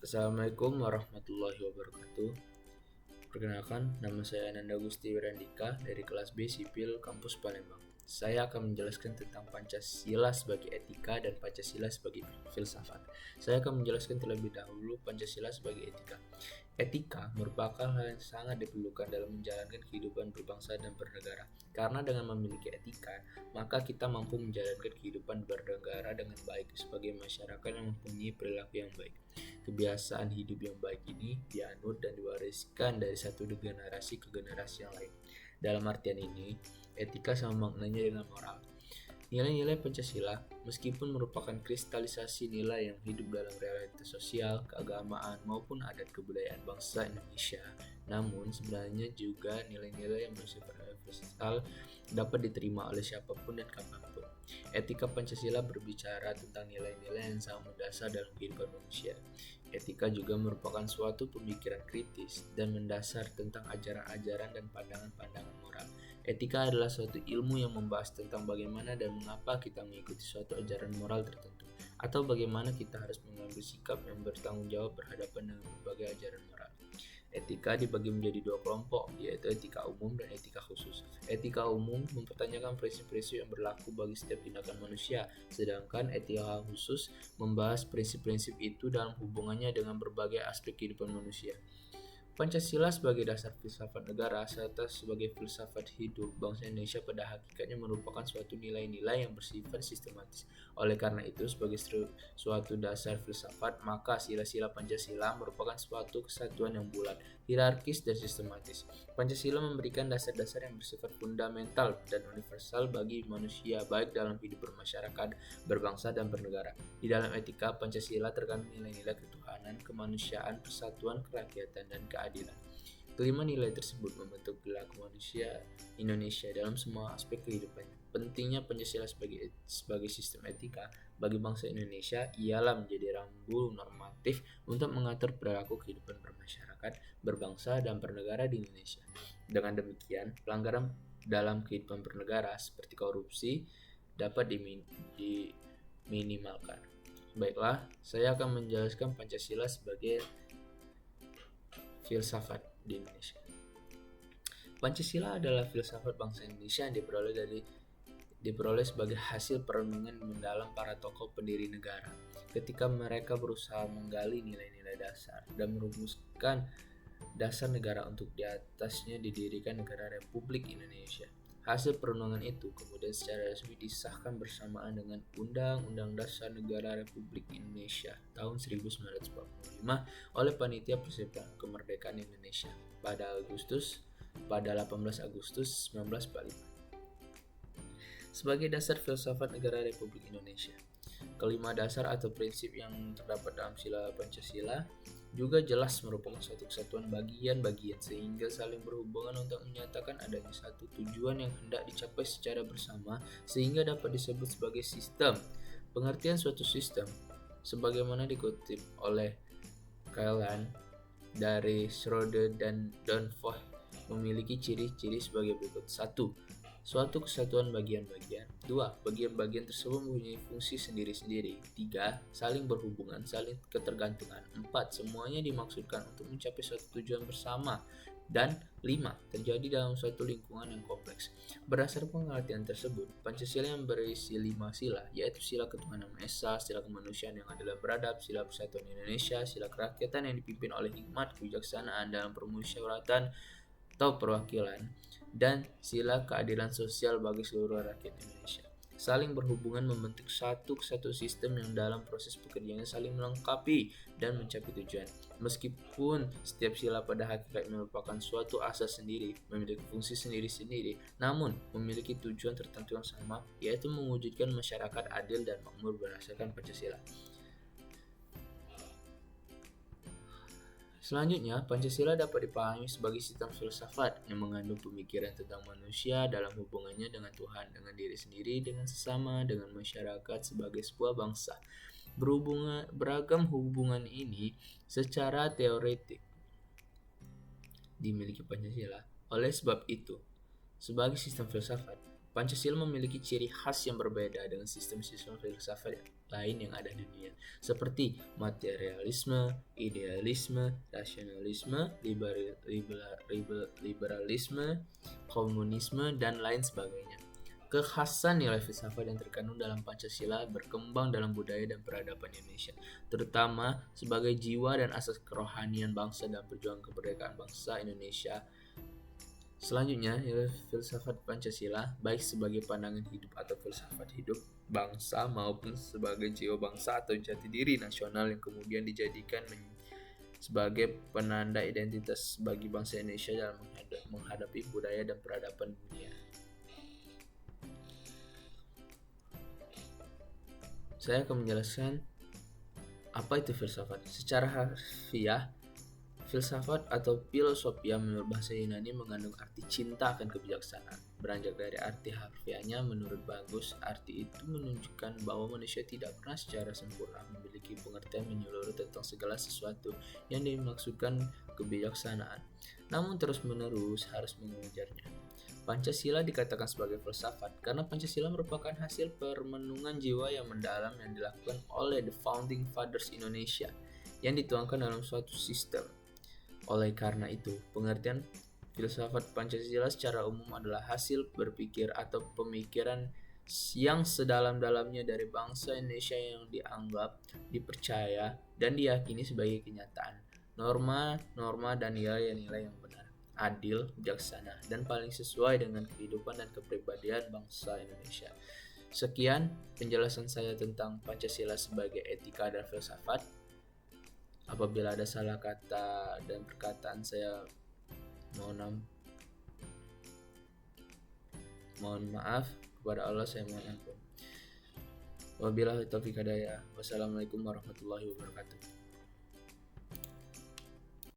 Assalamualaikum warahmatullahi wabarakatuh. Perkenalkan, nama saya Ananda Gusti Wirandika dari kelas B Sipil Kampus Palembang. Saya akan menjelaskan tentang Pancasila sebagai etika dan Pancasila sebagai filsafat. Saya akan menjelaskan terlebih dahulu Pancasila sebagai etika. Etika merupakan hal yang sangat diperlukan dalam menjalankan kehidupan berbangsa dan bernegara. Karena dengan memiliki etika, maka kita mampu menjalankan kehidupan bernegara dengan baik sebagai masyarakat yang mempunyai perilaku yang baik. Kebiasaan hidup yang baik ini dianut dan diwariskan dari satu generasi ke generasi yang lain. Dalam artian ini, etika sama maknanya dengan moral. Nilai-nilai Pancasila, meskipun merupakan kristalisasi nilai yang hidup dalam realitas sosial, keagamaan, maupun adat kebudayaan bangsa Indonesia, namun sebenarnya juga nilai-nilai yang bersifat universal dapat diterima oleh siapapun dan kapanpun. Etika Pancasila berbicara tentang nilai-nilai yang sangat mendasar dalam kehidupan manusia. Etika juga merupakan suatu pemikiran kritis dan mendasar tentang ajaran-ajaran dan pandangan-pandangan moral. Etika adalah suatu ilmu yang membahas tentang bagaimana dan mengapa kita mengikuti suatu ajaran moral tertentu, atau bagaimana kita harus mengambil sikap yang bertanggung jawab berhadapan dengan berbagai ajaran moral. Etika dibagi menjadi dua kelompok, yaitu etika umum dan etika khusus. Etika umum mempertanyakan prinsip-prinsip yang berlaku bagi setiap tindakan manusia, sedangkan etika khusus membahas prinsip-prinsip itu dalam hubungannya dengan berbagai aspek kehidupan manusia. Pancasila sebagai dasar filsafat negara serta sebagai filsafat hidup bangsa Indonesia pada hakikatnya merupakan suatu nilai-nilai yang bersifat sistematis. Oleh karena itu, sebagai suatu dasar filsafat, maka sila-sila Pancasila merupakan suatu kesatuan yang bulat, hierarkis, dan sistematis. Pancasila memberikan dasar-dasar yang bersifat fundamental dan universal bagi manusia, baik dalam hidup bermasyarakat, berbangsa, dan bernegara. Di dalam etika, Pancasila terkandung nilai-nilai ketuhanan, kemanusiaan, persatuan, kerakyatan, dan keadilan. Kelima nilai tersebut membentuk perilaku manusia Indonesia dalam semua aspek kehidupannya. Pentingnya Pancasila sebagai sistem etika bagi bangsa Indonesia ialah menjadi rambu normatif untuk mengatur perilaku kehidupan bermasyarakat, berbangsa, dan bernegara di Indonesia. Dengan demikian, pelanggaran dalam kehidupan bernegara seperti korupsi dapat diminimalkan. Baiklah, saya akan menjelaskan Pancasila sebagai filsafat di Indonesia. Pancasila adalah filsafat bangsa Indonesia yang diperoleh sebagai hasil perenungan mendalam para tokoh pendiri negara ketika mereka berusaha menggali nilai-nilai dasar dan merumuskan dasar negara untuk di atasnya didirikan negara Republik Indonesia. Hasil perenungan itu kemudian secara resmi disahkan bersamaan dengan Undang-Undang Dasar Negara Republik Indonesia tahun 1945 oleh Panitia Persiapan Kemerdekaan Indonesia pada 18 Agustus 1945 sebagai dasar filsafat negara Republik Indonesia. Kelima dasar atau prinsip yang terdapat dalam sila Pancasila juga jelas merupakan suatu kesatuan bagian-bagian sehingga saling berhubungan untuk menyatakan adanya satu tujuan yang hendak dicapai secara bersama sehingga dapat disebut sebagai sistem. Pengertian suatu sistem sebagaimana dikutip oleh Kailan dari Schroeder dan Danforth memiliki ciri-ciri sebagai berikut. 1. Suatu kesatuan bagian-bagian. 2. Bagian-bagian tersebut mempunyai fungsi sendiri-sendiri. 3. Saling berhubungan, saling ketergantungan. 4. Semuanya dimaksudkan untuk mencapai suatu tujuan bersama. Dan 5. Terjadi dalam suatu lingkungan yang kompleks. Berdasarkan pengertian tersebut, Pancasila yang berisi 5 sila, yaitu sila ketuhanan Maha Esa, sila kemanusiaan yang adil dan beradab, sila persatuan Indonesia, sila kerakyatan yang dipimpin oleh hikmat kebijaksanaan dalam permusyawaratan atau perwakilan, dan sila keadilan sosial bagi seluruh rakyat Indonesia. Saling berhubungan membentuk satu kesatuan sistem yang dalam proses pekerjaannya saling melengkapi dan mencapai tujuan. Meskipun setiap sila pada hakikatnya merupakan suatu asas sendiri, memiliki fungsi sendiri-sendiri, namun memiliki tujuan tertentu yang sama, yaitu mewujudkan masyarakat adil dan makmur berdasarkan Pancasila. Selanjutnya, Pancasila dapat dipahami sebagai sistem filsafat yang mengandung pemikiran tentang manusia dalam hubungannya dengan Tuhan, dengan diri sendiri, dengan sesama, dengan masyarakat sebagai sebuah bangsa. Beragam hubungan ini secara teoretik dimiliki Pancasila. Oleh sebab itu, sebagai sistem filsafat, Pancasila memiliki ciri khas yang berbeda dengan sistem-sistem filsafat lain yang ada di dunia, seperti materialisme, idealisme, rasionalisme, liberalisme, komunisme, dan lain sebagainya. Kekhasan nilai filsafat yang terkandung dalam Pancasila berkembang dalam budaya dan peradaban Indonesia, terutama sebagai jiwa dan asas kerohanian bangsa dan perjuangan kemerdekaan bangsa Indonesia. Selanjutnya, nilai filsafat Pancasila, baik sebagai pandangan hidup atau filsafat hidup bangsa maupun sebagai jiwa bangsa atau jati diri nasional yang kemudian dijadikan sebagai penanda identitas bagi bangsa Indonesia dalam menghadapi budaya dan peradaban dunia. Saya akan menjelaskan apa itu filsafat. Secara harfiah, filsafat atau filosofia menurut bahasa Yunani mengandung arti cinta akan kebijaksanaan. Beranjak dari arti harfiahnya, menurut Bagus, arti itu menunjukkan bahwa manusia tidak pernah secara sempurna memiliki pengertian menyeluruh tentang segala sesuatu yang dimaksudkan kebijaksanaan, namun terus-menerus harus mengejarnya. Pancasila dikatakan sebagai filsafat karena Pancasila merupakan hasil permenungan jiwa yang mendalam yang dilakukan oleh the founding fathers Indonesia yang dituangkan dalam suatu sistem. Oleh karena itu, pengertian filsafat Pancasila secara umum adalah hasil berpikir atau pemikiran yang sedalam-dalamnya dari bangsa Indonesia yang dianggap, dipercaya, dan diyakini sebagai kenyataan. Norma-norma dan nilai-nilai yang benar, adil, bijaksana, dan paling sesuai dengan kehidupan dan kepribadian bangsa Indonesia. Sekian penjelasan saya tentang Pancasila sebagai etika dan filsafat. Apabila ada salah kata dan perkataan saya mohon maaf, kepada Allah saya mohon ampun. Wabillahi taufiq hidayah. Wassalamualaikum warahmatullahi wabarakatuh.